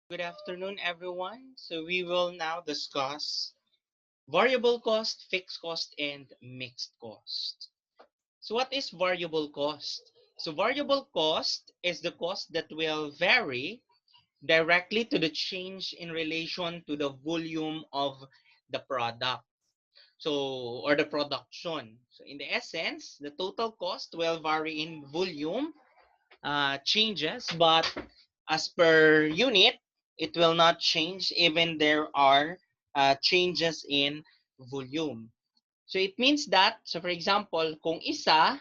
Good afternoon, everyone. So we will now discuss variable cost, fixed cost, and mixed cost. So what is variable cost? So variable cost is the cost that will vary directly to the change in relation to the volume of the product. So, or the production. So in the essence, the total cost will vary in volume changes, but as per unit, it will not change even there are changes in volume. So it means that, so for example, kung isa,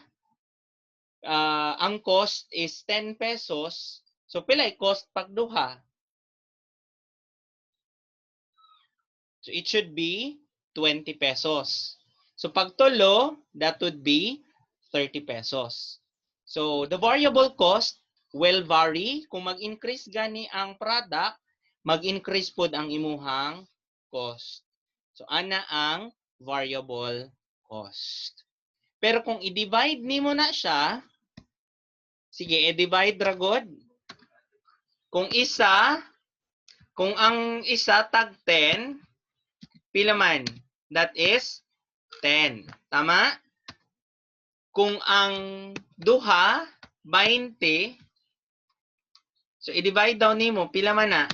ang cost is 10 pesos, so pilay cost pagduha? So it should be 20 pesos. So pagtulo, that would be 30 pesos. So the variable cost will vary. Kung mag-increase gani ang product, mag-increase pod ang imuhang cost. So ana ang variable cost. Pero kung i-divide nimo na siya, sige, i-divide ra god. Kung isa, kung ang isa tag 10, pila man? That is 10. Tama? Kung ang duha, 20, so i-divide down nimo, pila man na?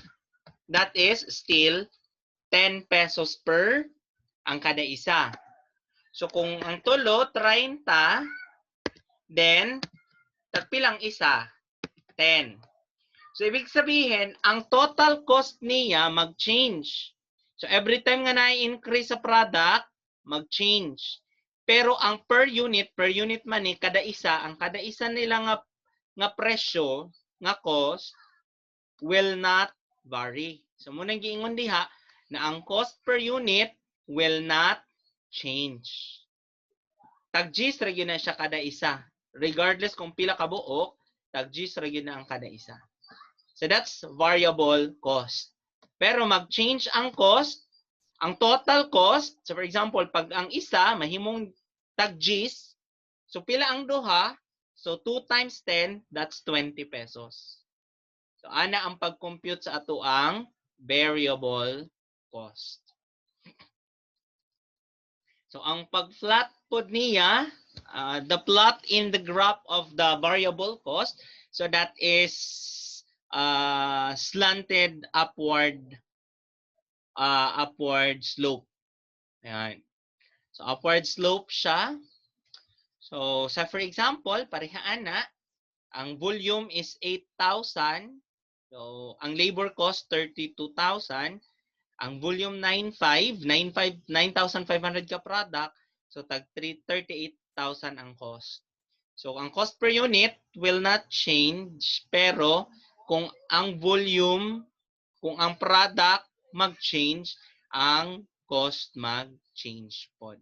That is still 10 pesos per ang kada isa. So kung ang tulo, 30, then tagpilang isa, 10. So ibig sabihin, ang total cost niya mag-change. So every time nga na-increase sa product, mag-change. Pero ang per unit man ni kada isa, ang kada isa nila nga presyo, nga cost will not vary. So munang giingon diha na ang cost per unit will not change. Tag-Gs ra gyud na siya kada isa. Regardless kung pila ka buok, tag-Gs ra gyud na ang kada isa. So that's variable cost. Pero mag-change ang cost, ang total cost, so for example, pag ang isa mahimong tag-Gs, so pila ang duha, so 2 times 10, that's 20 pesos. So ana ang pag-compute sa ato ang variable cost. So ang pag-flat pod niya, the plot in the graph of the variable cost, so that is slanted upward slope. Ayan. So upward slope siya. So sa for example, parehaan na, ang volume is 8,000. So ang labor cost 32,000. Ang volume 9,500 ka product. So tag 38,000 ang cost. So ang cost per unit will not change, pero kung ang volume, kung ang product mag-change, ang cost mag-change pod.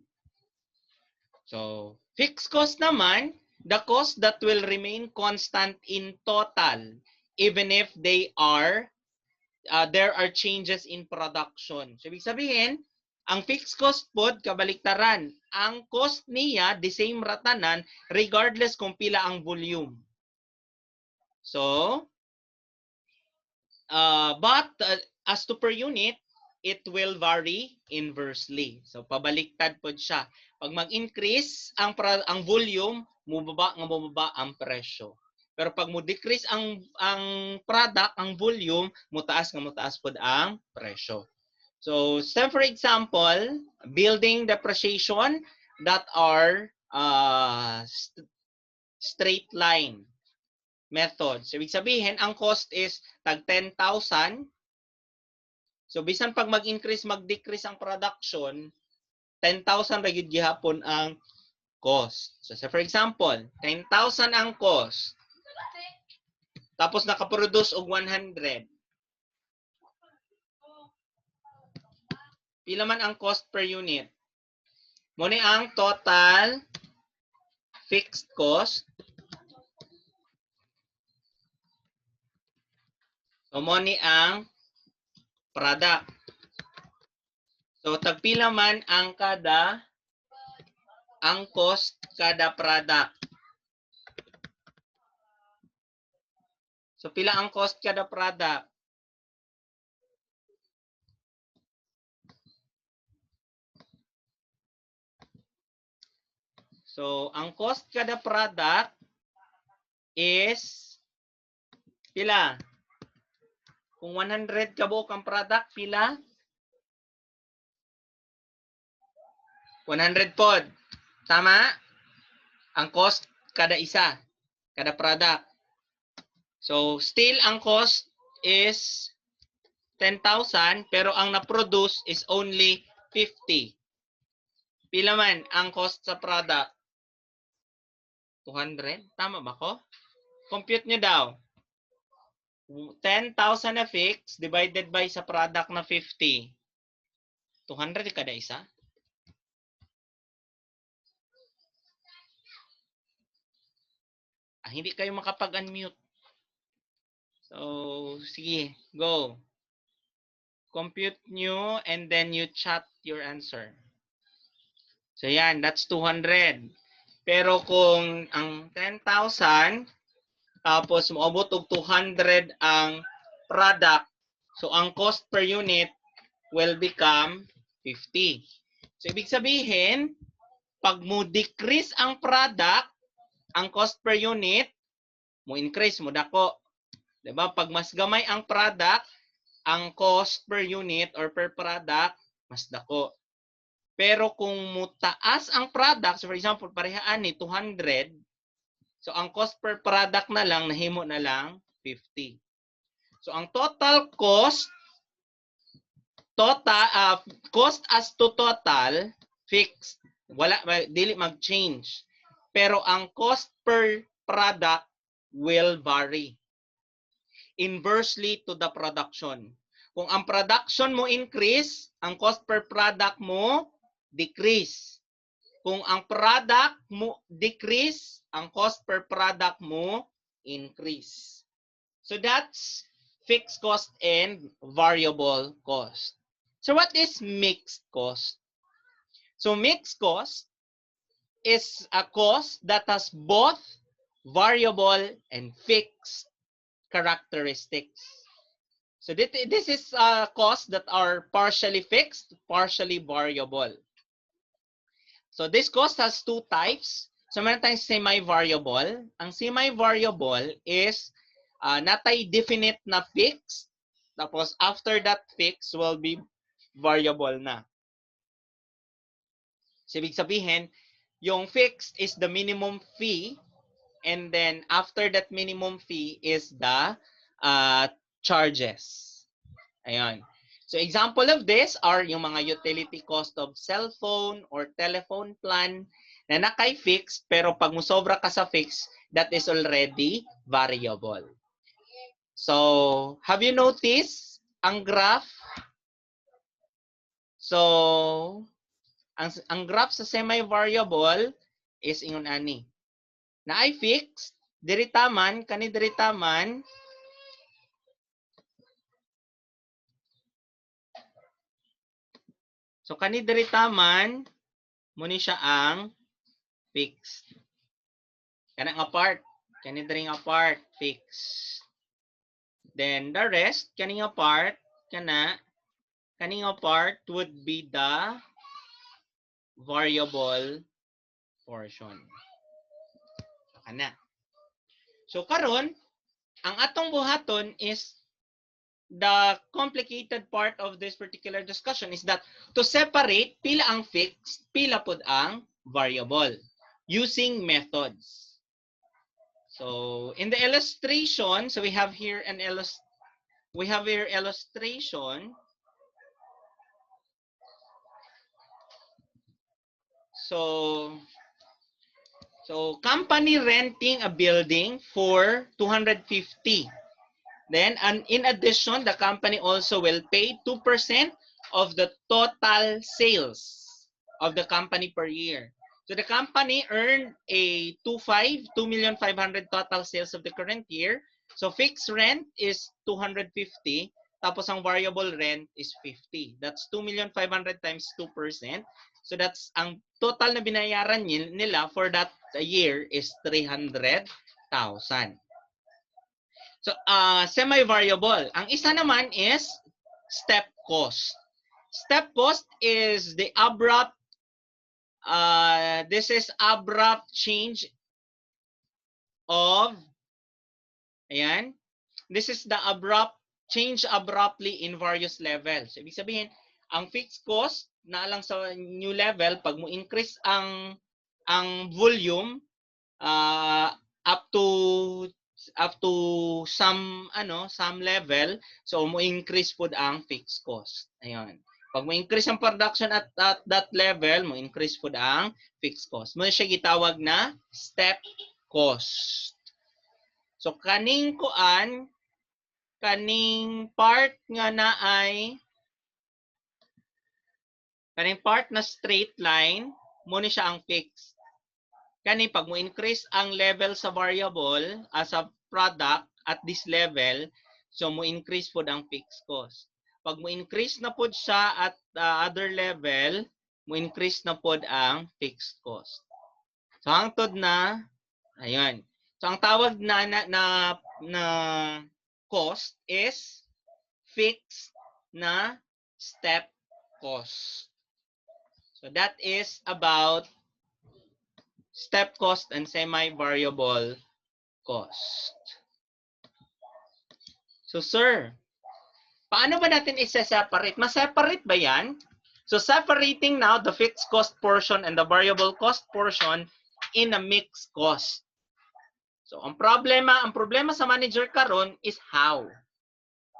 So fixed cost naman, the cost that will remain constant in total even if there are changes in production. So ibig sabihin, ang fixed cost pod kabaliktaran, ang cost niya the same ratanan regardless kung pila ang volume. So but as to per unit, it will vary inversely. So pabaliktad pod siya. Pag mag-increase ang volume, mubaba ang presyo. Pero pag mo decrease ang product, ang volume, mutaas pod ang presyo. So, for example, building depreciation that are straight line method. So, ibig sabihin, ang cost is tag 10,000. So, bisan pag mag-increase, mag-decrease ang production, 10,000 ra gyud gihapon ang cost. So, for example, 10,000 ang cost. Tapos nakaproduce og 100. Pila man ang cost per unit? Mo ni ang total fixed cost. So, mo ni ang product. So, tagpila man ang cost kada product. So, pila ang cost kada product? So, ang cost kada product is pila? Kung 100 kabuok ang product, pila? 100 pod. Tama? Ang cost kada isa, kada product. So, still ang cost is 10,000 pero ang na-produce is only 50. Pila man ang cost sa product? 200? Tama ba ko? Compute nyo daw. 10,000 na fix divided by sa product na 50. 200 kada isa? Hindi kayo makapag-unmute. So, sige, go. Compute nyo and then you chat your answer. So, yan, that's 200. Pero kung ang 10,000, tapos maabot og 200 ang product, so ang cost per unit will become 50. So, ibig sabihin, pag mo decrease ang product, ang cost per unit, mo increase, mo dako. Diba? Pag mas gamay ang product, ang cost per unit or per product, mas dako. Pero kung mutaas ang product, so for example, parehaan ni 200, so ang cost per product na lang, nahimo na lang 50. So ang total cost, cost as to total, fixed. Wala, dili mag-change. Pero ang cost per product will vary inversely to the production. Kung ang production mo increase, ang cost per product mo decrease. Kung ang product mo decrease, ang cost per product mo increase. So that's fixed cost and variable cost. So what is mixed cost? So mixed cost is a cost that has both variable and fixed characteristics. So this is costs that are partially fixed, partially variable. So this cost has two types. So meron tayong semi-variable. Ang semi-variable is natay definite na fixed. Tapos after that fixed will be variable na. So ibig sabihin, yung fixed is the minimum fee. And then after that minimum fee is the charges. Ayan. So example of this are yung mga utility cost of cellphone or telephone plan na nakay-fix pero pag musobra ka sa fix, that is already variable. So, have you noticed ang graph? So, ang graph sa semi-variable is ingon ani. Na ay fixed, diritaman, kani diritaman, so kani diritaman, muni siya ang fixed. Kana nga part, kani diri nga part fixed. Then the rest, kani nga part, kani nga part would be the variable portion. Kana. So karon, ang atong buhaton is the complicated part of this particular discussion is that to separate pila ang fixed, pila pod ang variable using methods. So in the illustration, so we have here an illustration. So company renting a building for 250. Then, and in addition, the company also will pay 2% of the total sales of the company per year. So the company earned a 2,500,000 total sales of the current year. So fixed rent is 250. Tapos ang variable rent is 50. That's 2,500,000 times 2%. So that's ang total na binayaran nila for that year is 300,000. So, semi-variable. Ang isa naman is step cost. Step cost is the abrupt this is abrupt change of, ayan, this is the abrupt change abruptly in various levels. So, ibig sabihin, ang fixed cost na lang sa new level, pag mo increase ang volume up to some level, so mo increase pud ang fixed cost. Ayun. Pag mo increase ang production at that level, mo increase pud ang fixed cost. Mo siya gitawag na step cost. So kaning part nga na ay kaning part na straight line, mo ni siya ang fixed. Kani pag mo increase ang level sa variable as a product at this level, so mo increase pod ang fixed cost. Pag mo increase na pod siya at other level, mo increase na pod ang fixed cost. So hangtod na, ayun. So ang tawag na cost is fixed na step cost. So that is about step cost and semi-variable cost. So sir, paano ba natin isa-separate? Ma-separate ba yan? So separating now the fixed cost portion and the variable cost portion in a mixed cost. So ang problema sa manager karon is how.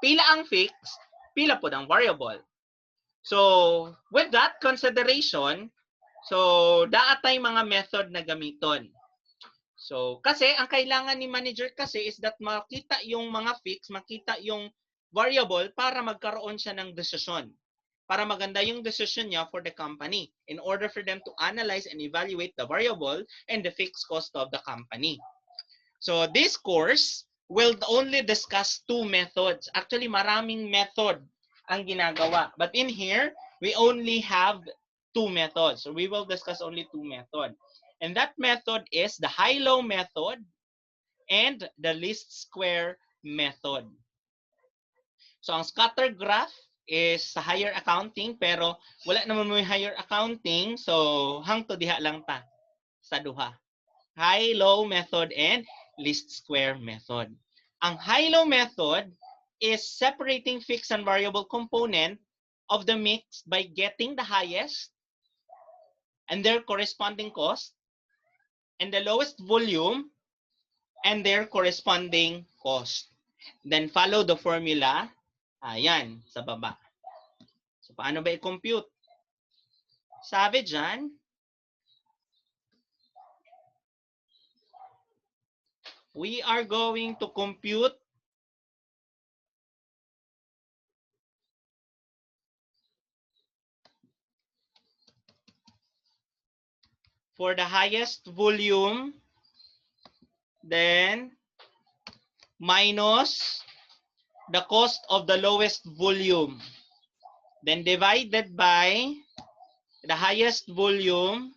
Pila ang fixed, pila po ang variable. So with that consideration, so daatay mga method na gamiton. So, kasi ang kailangan ni manager kasi is that makita yung mga fix, makita yung variable para magkaroon siya ng desisyon. Para maganda yung decision niya for the company in order for them to analyze and evaluate the variable and the fixed cost of the company. So, this course will only discuss two methods. Actually, maraming method ang ginagawa. But in here, we only have two methods. So, we will discuss only two methods. And that method is the high-low method and the least square method. So, ang scatter graph is sa higher accounting, pero wala naman mo yung higher accounting, so hangto diha lang ta sa duha. High-low method and least square method. Ang high-low method is separating fixed and variable component of the mix by getting the highest and their corresponding cost, and the lowest volume and their corresponding cost. Then follow the formula. Ayan, sa baba. So, paano ba i-compute? Sabi dyan, we are going to compute for the highest volume, then minus the cost of the lowest volume, then divided by the highest volume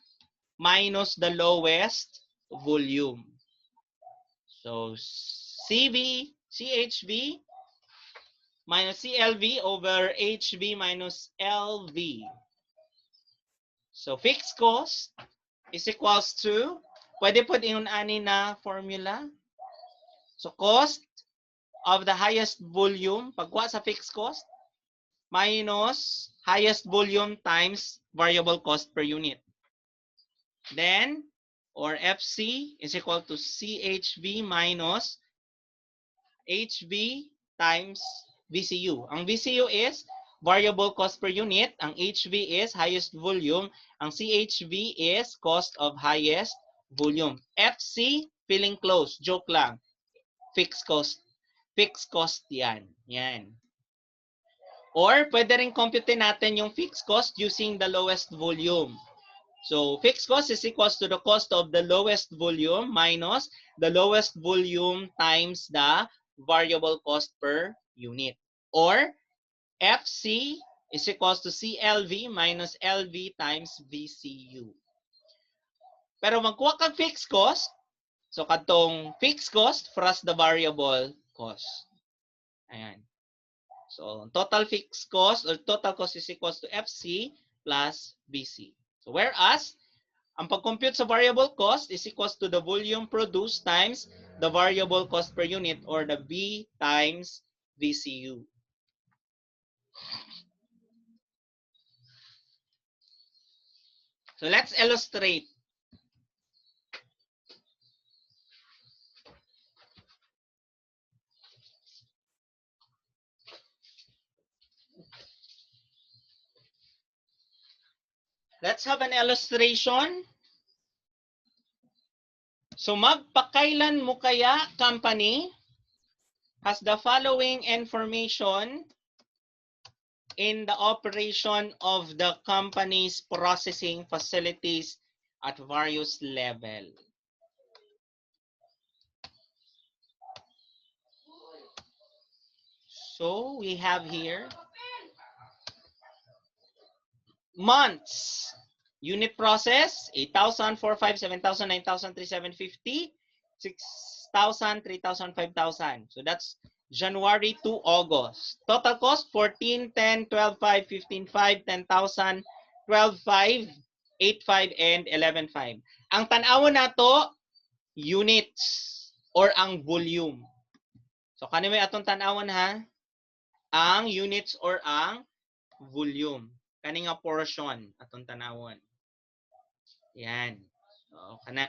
minus the lowest volume. So CHV minus CLV over HV minus LV. So fixed cost is equals to, pwede po din ani na formula. So cost of the highest volume, pagkuha sa fixed cost, minus highest volume times variable cost per unit. Then, or FC is equal to CHV minus HV times VCU. Ang VCU is variable cost per unit. Ang HV is highest volume. Ang CHV is cost of highest volume. FC, feeling close. Joke lang. Fixed cost. Fixed cost yan. Yan. Or, pwede rin compute natin yung fixed cost using the lowest volume. So, fixed cost is equals to the cost of the lowest volume minus the lowest volume times the variable cost per unit. Or, FC is equals to CLV minus LV times VCU. Pero magkuha kag fixed cost, so katong fixed cost plus the variable cost. Ayan. So, total fixed cost or total cost is equals to FC plus VC. So, whereas, Ang pag-compute sa variable cost is equals to the volume produced times the variable cost per unit or the V times VCU. So let's illustrate. Let's have an illustration. So magpakailan mo kaya company has the following information in the operation of the company's processing facilities at various level. So we have here months. Unit process, 8,000, 4,500, 7,000, 9,000, 3,750, 6,000, 3,000, 5,000. So that's January to August. Total cost, 14, 10, 12, 5, 15, 5, 10,000, 12, 5, 8, 5, and 11, 5. Ang tanawan na to, units or ang volume. So kanino may atong tanawan ha? Ang units or ang volume. Kani nga portion atong tanawon. Yan. So, kana.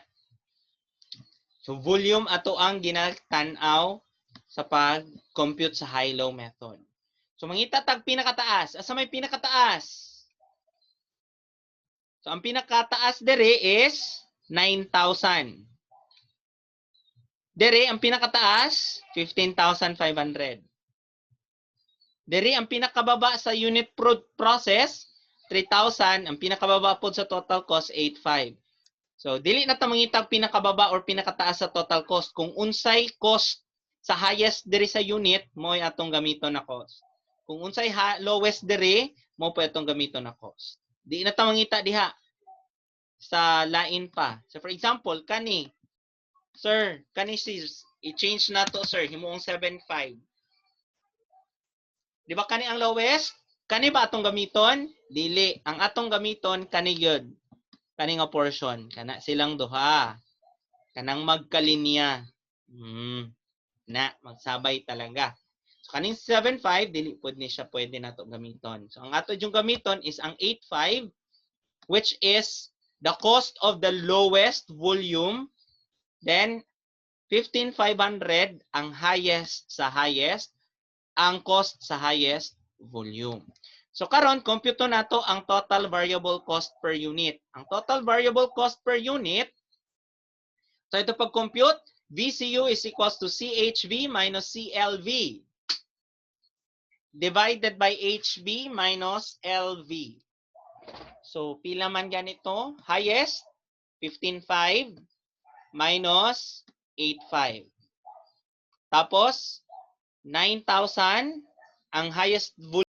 So, volume ato ang ginatanaw sa pag-compute sa high-low method. So, mangita tag pinakataas. Asa may pinakataas? So, ang pinakataas dere is 9,000. Dere, ang pinakataas, 15,500. Dere, ang pinakababa sa unit process, 3,000. Ang pinakababa po sa total cost, 8,500. So, dili na ta mangitag pinakababa or pinakataas sa total cost. Kung unsay cost sa highest diri sa unit, mo ay atong gamiton na cost. Kung unsay lowest diri, mo po atong gamiton na cost. Di na ta mangita diha sa lain pa. So, for example, kani, sir, kani sis, i-change na to, sir, himuong 7,500. Di ba kani ang lowest? Kani ba atong gamiton? Dili. Ang atong gamiton, kani yun. Kani nga portion. Kana silang duha. Kanang magkalinya. Na, magsabay talaga. So, kaning 7,500, dili po ni siya pwede na ito gamiton. So, ang ato yung gamiton is ang 8,500, which is the cost of the lowest volume. Then, 15,500 ang highest sa highest. Ang cost sa highest volume. So karon compute nato ang total variable cost per unit. Ang total variable cost per unit, so ito pag-compute, VCU is equals to CHV minus CLV divided by HV minus LV. So pila man ganito? Highest, 15,500 minus 8,500. Tapos, 9,000 ang highest volume